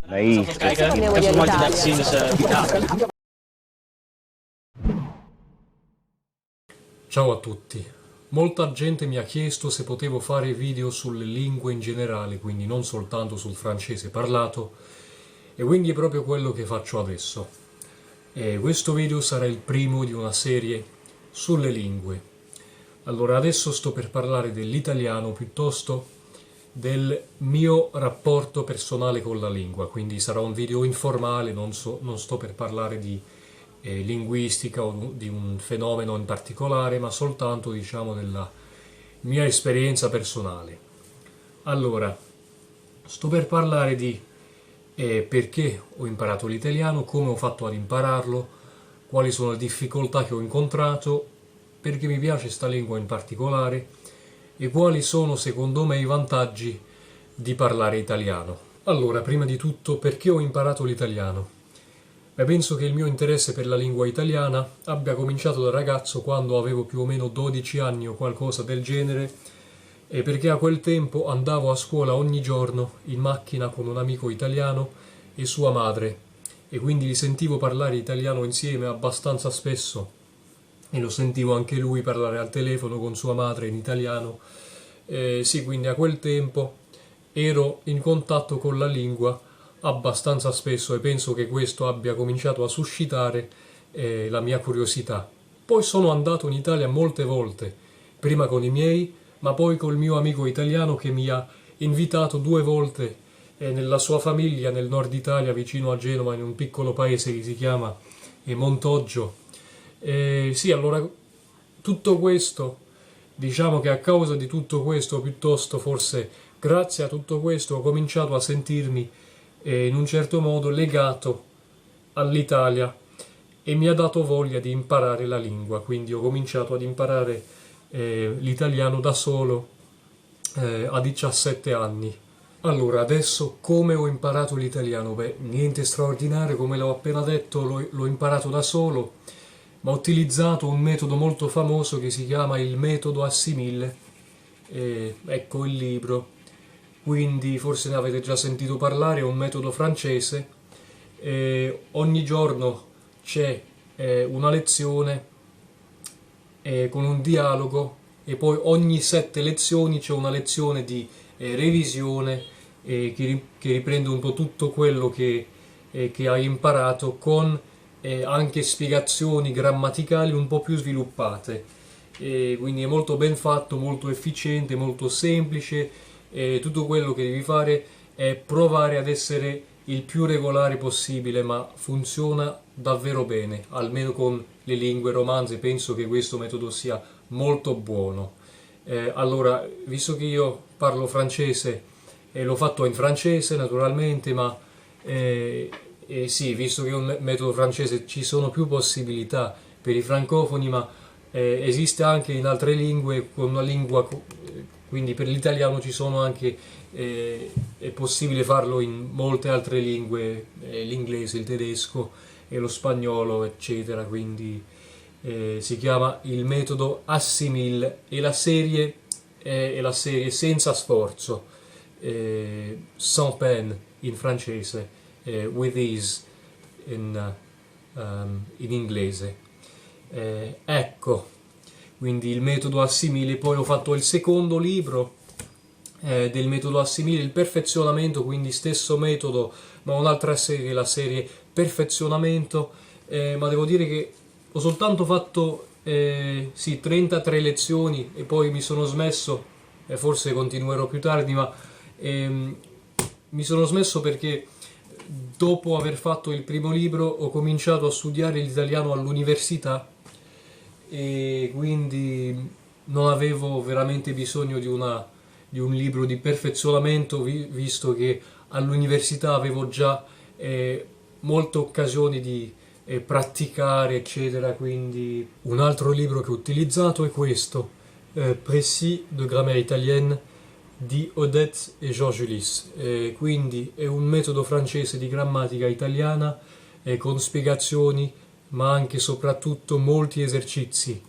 Veniamo dall'Italia. Ciao a tutti. Molta gente mi ha chiesto se potevo fare video sulle lingue in generale, quindi non soltanto sul francese parlato, e quindi è proprio quello che faccio adesso. E questo video sarà il primo di una serie sulle lingue. Allora, adesso sto per parlare dell'italiano piuttosto del mio rapporto personale con la lingua, quindi sarà un video informale, non sto per parlare di linguistica o di un fenomeno in particolare, ma soltanto, diciamo, della mia esperienza personale. Allora, sto per parlare di perché ho imparato l'italiano, come ho fatto ad impararlo, quali sono le difficoltà che ho incontrato, perché mi piace sta lingua in particolare e quali sono secondo me i vantaggi di parlare italiano. Allora, prima di tutto, perché ho imparato l'italiano? Penso che il mio interesse per la lingua italiana abbia cominciato da ragazzo, quando avevo più o meno 12 anni o qualcosa del genere, e perché a quel tempo andavo a scuola ogni giorno in macchina con un amico italiano e sua madre, e quindi li sentivo parlare italiano insieme abbastanza spesso, e lo sentivo anche lui parlare al telefono con sua madre in italiano. Sì, quindi a quel tempo ero in contatto con la lingua abbastanza spesso, e penso che questo abbia cominciato a suscitare la mia curiosità. Poi sono andato in Italia molte volte, prima con i miei, ma poi col mio amico italiano, che mi ha invitato 2 volte nella sua famiglia nel nord Italia, vicino a Genova, in un piccolo paese che si chiama Montoggio. Sì, allora, tutto questo, diciamo che a causa di tutto questo, piuttosto forse grazie a tutto questo, ho cominciato a sentirmi in un certo modo legato all'Italia, e mi ha dato voglia di imparare la lingua. Quindi ho cominciato ad imparare l'italiano da solo a 17 anni. Allora, adesso come ho imparato l'italiano? Niente straordinario, come l'ho appena detto, l'ho imparato da solo, ma ho utilizzato un metodo molto famoso che si chiama il metodo Assimil. Ecco il libro, quindi forse ne avete già sentito parlare. È un metodo francese. Ogni giorno c'è una lezione con un dialogo, e poi ogni 7 lezioni c'è una lezione di revisione che riprende un po' tutto quello che hai imparato, con anche spiegazioni grammaticali un po' più sviluppate. Quindi è molto ben fatto, molto efficiente, molto semplice. Tutto quello che devi fare è provare ad essere il più regolare possibile, ma funziona davvero bene, almeno con le lingue romanze. Penso che questo metodo sia molto buono. Allora, visto che io parlo francese, l'ho fatto in francese naturalmente, ma sì, visto che è un metodo francese, ci sono più possibilità per i francofoni, ma esiste anche in altre lingue, con una lingua, quindi per l'italiano ci sono anche, è possibile farlo in molte altre lingue, l'inglese, il tedesco e lo spagnolo, eccetera. Quindi si chiama il metodo Assimil, e la serie è la serie senza sforzo, sans peine in francese, with ease in inglese. Ecco, quindi il metodo Assimile. Poi ho fatto il secondo libro del metodo Assimile, il perfezionamento, quindi stesso metodo, ma un'altra serie, la serie perfezionamento. Ma devo dire che ho soltanto fatto sì, 33 lezioni, e poi mi sono smesso, forse continuerò più tardi, ma mi sono smesso perché dopo aver fatto il primo libro ho cominciato a studiare l'italiano all'università, e quindi non avevo veramente bisogno di un libro di perfezionamento, visto che all'università avevo già molte occasioni di praticare, eccetera. Quindi un altro libro che ho utilizzato è questo, Précis de grammaire italienne di Odette e Georges Ulysse. Quindi è un metodo francese di grammatica italiana, con spiegazioni, ma anche e soprattutto molti esercizi.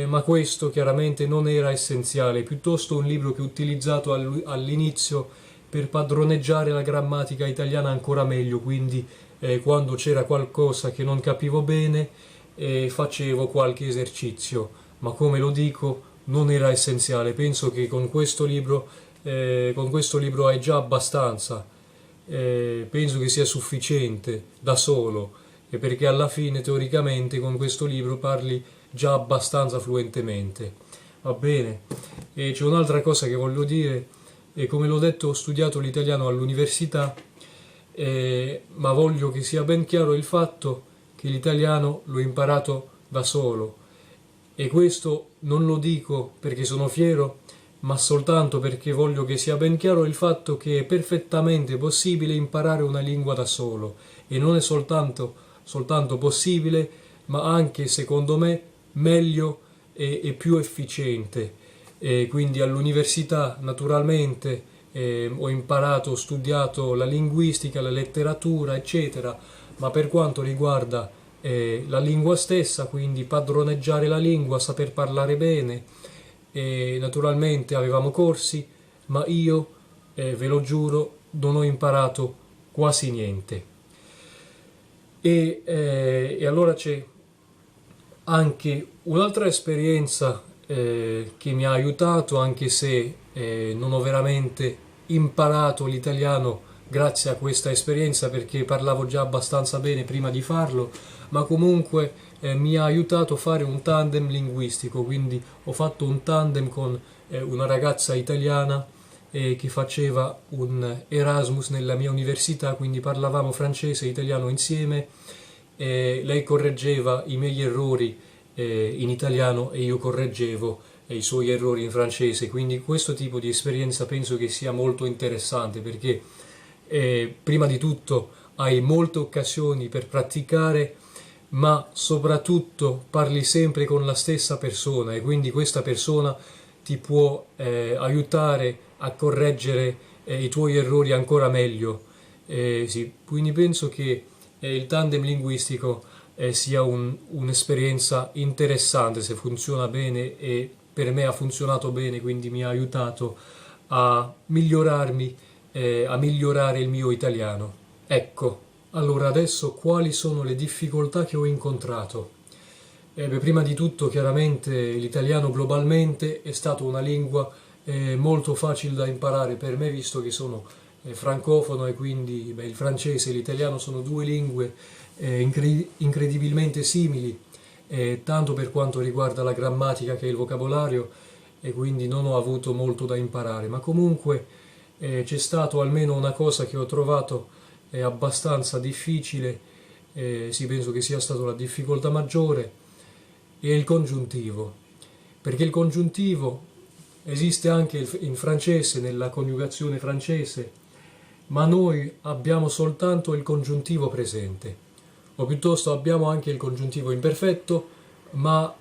Ma questo chiaramente non era essenziale, piuttosto un libro che ho utilizzato all'inizio per padroneggiare la grammatica italiana ancora meglio, quindi quando c'era qualcosa che non capivo bene facevo qualche esercizio, ma come lo dico non era essenziale. Penso che con questo libro hai già abbastanza, penso che sia sufficiente da solo, perché alla fine teoricamente con questo libro parli già abbastanza fluentemente. Va bene? E c'è un'altra cosa che voglio dire, come l'ho detto ho studiato l'italiano all'università, ma voglio che sia ben chiaro il fatto che l'italiano l'ho imparato da solo, e questo non lo dico perché sono fiero, ma soltanto perché voglio che sia ben chiaro il fatto che è perfettamente possibile imparare una lingua da solo, e non è soltanto possibile, ma anche, secondo me, meglio e più efficiente. Quindi all'università, naturalmente, ho imparato, ho studiato la linguistica, la letteratura, eccetera, ma per quanto riguarda la lingua stessa, quindi padroneggiare la lingua, saper parlare bene, naturalmente avevamo corsi, ma io, ve lo giuro, non ho imparato quasi niente. E allora c'è anche un'altra esperienza che mi ha aiutato, anche se non ho veramente imparato l'italiano grazie a questa esperienza, perché parlavo già abbastanza bene prima di farlo, ma comunque mi ha aiutato a fare un tandem linguistico. Quindi ho fatto un tandem con una ragazza italiana che faceva un Erasmus nella mia università, quindi parlavamo francese e italiano insieme. Lei correggeva i miei errori in italiano e io correggevo i suoi errori in francese. Quindi questo tipo di esperienza penso che sia molto interessante, perché prima di tutto hai molte occasioni per praticare, ma soprattutto parli sempre con la stessa persona, e quindi questa persona ti può aiutare a correggere i tuoi errori ancora meglio. Sì, quindi penso che il tandem linguistico sia un'esperienza interessante se funziona bene, e per me ha funzionato bene, quindi mi ha aiutato a migliorarmi, a migliorare il mio italiano. Ecco, allora adesso quali sono le difficoltà che ho incontrato? Prima di tutto, chiaramente, l'italiano globalmente è stato una lingua molto facile da imparare per me, visto che sono francofono, e quindi il francese e l'italiano sono due lingue incredibilmente simili, tanto per quanto riguarda la grammatica che il vocabolario, e quindi non ho avuto molto da imparare, ma comunque c'è stato almeno una cosa che ho trovato abbastanza difficile, sì, penso che sia stata la difficoltà maggiore, è il congiuntivo, perché il congiuntivo esiste anche in francese, nella coniugazione francese, ma noi abbiamo soltanto il congiuntivo presente, o piuttosto abbiamo anche il congiuntivo imperfetto, ma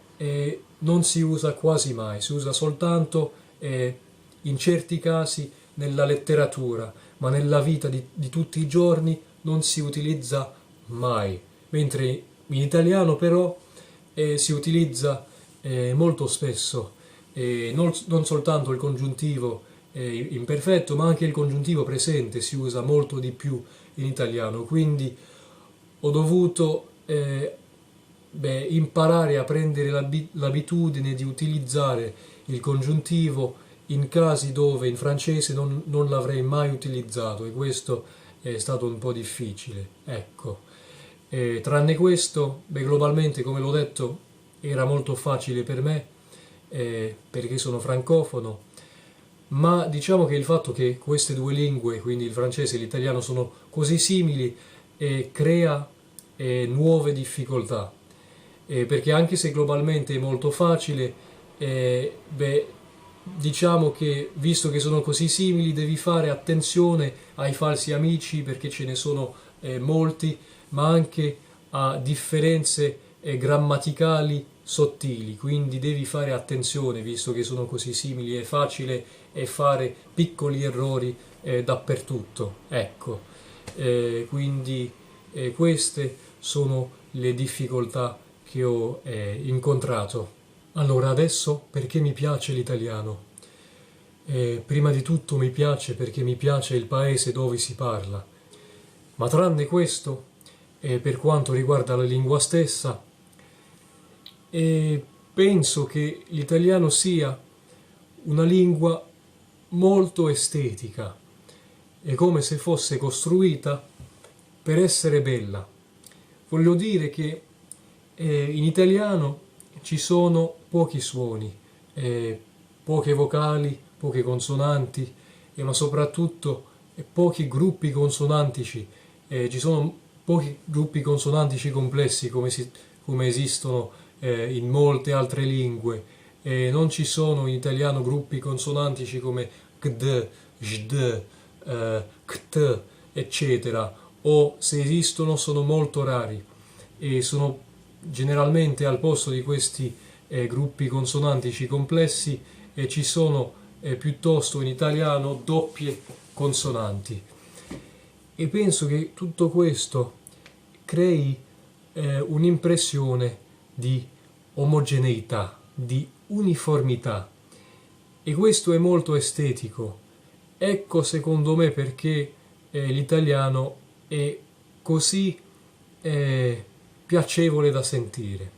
non si usa quasi mai, si usa soltanto in certi casi nella letteratura, ma nella vita di tutti i giorni non si utilizza mai, mentre in italiano però si utilizza molto spesso, non soltanto il congiuntivo imperfetto, ma anche il congiuntivo presente si usa molto di più in italiano. Quindi ho dovuto imparare a prendere l'abitudine di utilizzare il congiuntivo in casi dove in francese non l'avrei mai utilizzato, e questo è stato un po' difficile. Ecco. Tranne questo, globalmente, come l'ho detto, era molto facile per me, perché sono francofono, ma diciamo che il fatto che queste due lingue, quindi il francese e l'italiano, sono così simili, crea nuove difficoltà, perché anche se globalmente è molto facile, diciamo che, visto che sono così simili, devi fare attenzione ai falsi amici, perché ce ne sono molti, ma anche a differenze grammaticali sottili, quindi devi fare attenzione, visto che sono così simili. È facile fare piccoli errori dappertutto. Ecco, quindi queste sono le difficoltà che ho incontrato. Allora, adesso perché mi piace l'italiano? Prima di tutto mi piace perché mi piace il paese dove si parla, ma tranne questo, per quanto riguarda la lingua stessa, penso che l'italiano sia una lingua molto estetica, è come se fosse costruita per essere bella. Voglio dire che in italiano ci sono pochi suoni, poche vocali, poche consonanti, ma soprattutto pochi gruppi consonantici. Ci sono pochi gruppi consonantici complessi come esistono in molte altre lingue. Non ci sono in italiano gruppi consonantici come kd, jd, kt, eccetera, o se esistono sono molto rari e sono generalmente al posto di questi gruppi consonantici complessi ci sono piuttosto in italiano doppie consonanti, e penso che tutto questo crei un'impressione di omogeneità, di uniformità, e questo è molto estetico. Ecco secondo me perché l'italiano è così piacevole da sentire.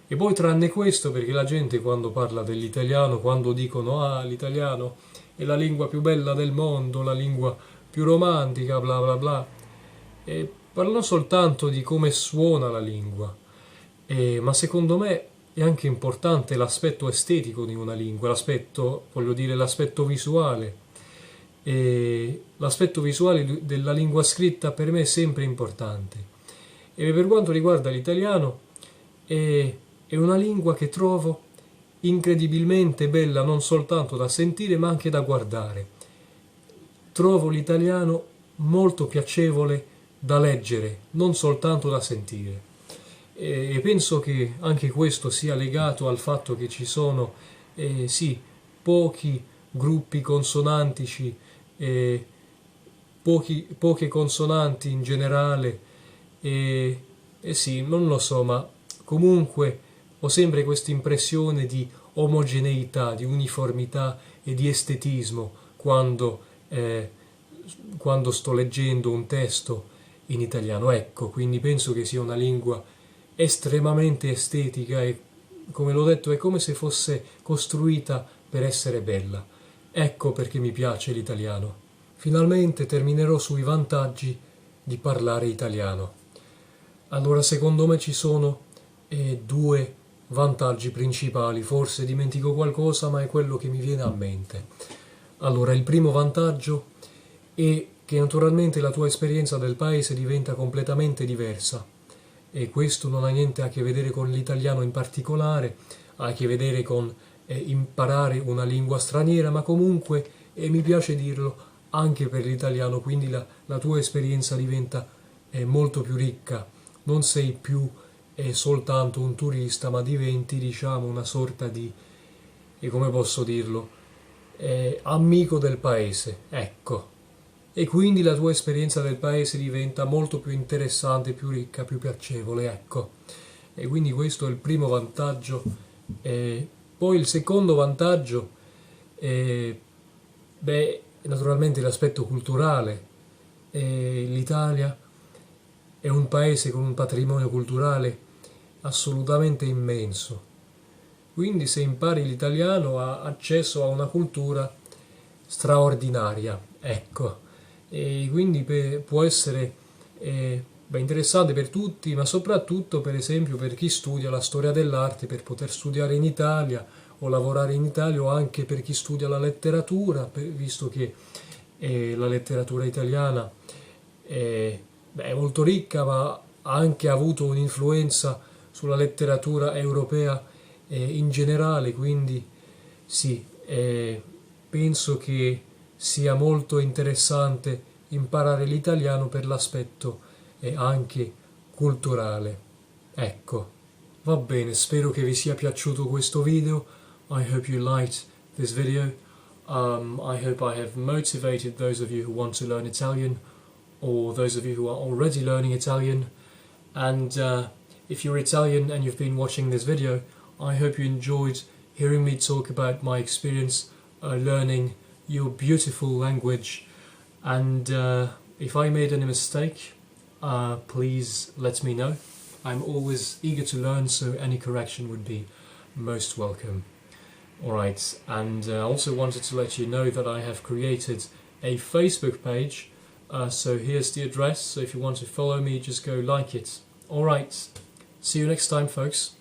E poi tranne questo, perché la gente quando parla dell'italiano, quando dicono l'italiano è la lingua più bella del mondo, la lingua più romantica, bla bla bla, parlano soltanto di come suona la lingua, ma secondo me è anche importante l'aspetto estetico di una lingua, voglio dire l'aspetto visuale. L'aspetto visuale della lingua scritta per me è sempre importante. E per quanto riguarda l'italiano, è una lingua che trovo incredibilmente bella non soltanto da sentire ma anche da guardare. Trovo l'italiano molto piacevole da leggere, non soltanto da sentire. E penso che anche questo sia legato al fatto che ci sono, sì, pochi gruppi consonantici, poche consonanti in generale, sì, non lo so, ma comunque ho sempre questa impressione di omogeneità, di uniformità e di estetismo quando sto leggendo un testo in italiano. Ecco, quindi penso che sia una lingua estremamente estetica e, come l'ho detto, è come se fosse costruita per essere bella. Ecco perché mi piace l'italiano. Finalmente terminerò sui vantaggi di parlare italiano. Allora, secondo me ci sono due vantaggi principali, forse dimentico qualcosa, ma è quello che mi viene a mente. Allora, il primo vantaggio è che naturalmente la tua esperienza del paese diventa completamente diversa, e questo non ha niente a che vedere con l'italiano in particolare, ha a che vedere con imparare una lingua straniera, ma comunque, mi piace dirlo, anche per l'italiano, quindi la tua esperienza diventa molto più ricca, non sei più soltanto un turista, ma diventi, diciamo, una sorta di, come posso dirlo, amico del paese, ecco. E quindi la tua esperienza del paese diventa molto più interessante, più ricca, più piacevole, ecco. E quindi questo è il primo vantaggio. Poi il secondo vantaggio, naturalmente l'aspetto culturale. L'Italia è un paese con un patrimonio culturale assolutamente immenso. Quindi se impari l'italiano hai accesso a una cultura straordinaria, ecco. E quindi può essere interessante per tutti, ma soprattutto per esempio per chi studia la storia dell'arte, per poter studiare in Italia o lavorare in Italia, o anche per chi studia la letteratura, visto che la letteratura italiana è molto ricca, ma ha anche avuto un'influenza sulla letteratura europea in generale, quindi sì, penso che sia molto interessante imparare l'italiano per l'aspetto anche culturale. Ecco, va bene, spero che vi sia piaciuto questo video. I hope you liked this video. I hope I have motivated those of you who want to learn Italian, or those of you who are already learning Italian. And if you're Italian and you've been watching this video, I hope you enjoyed hearing me talk about my experience learning your beautiful language. And if I made any mistake, please let me know. I'm always eager to learn, so any correction would be most welcome. Alright, and I also wanted to let you know that I have created a Facebook page, so here's the address, so if you want to follow me, just go like it. Alright, see you next time, folks.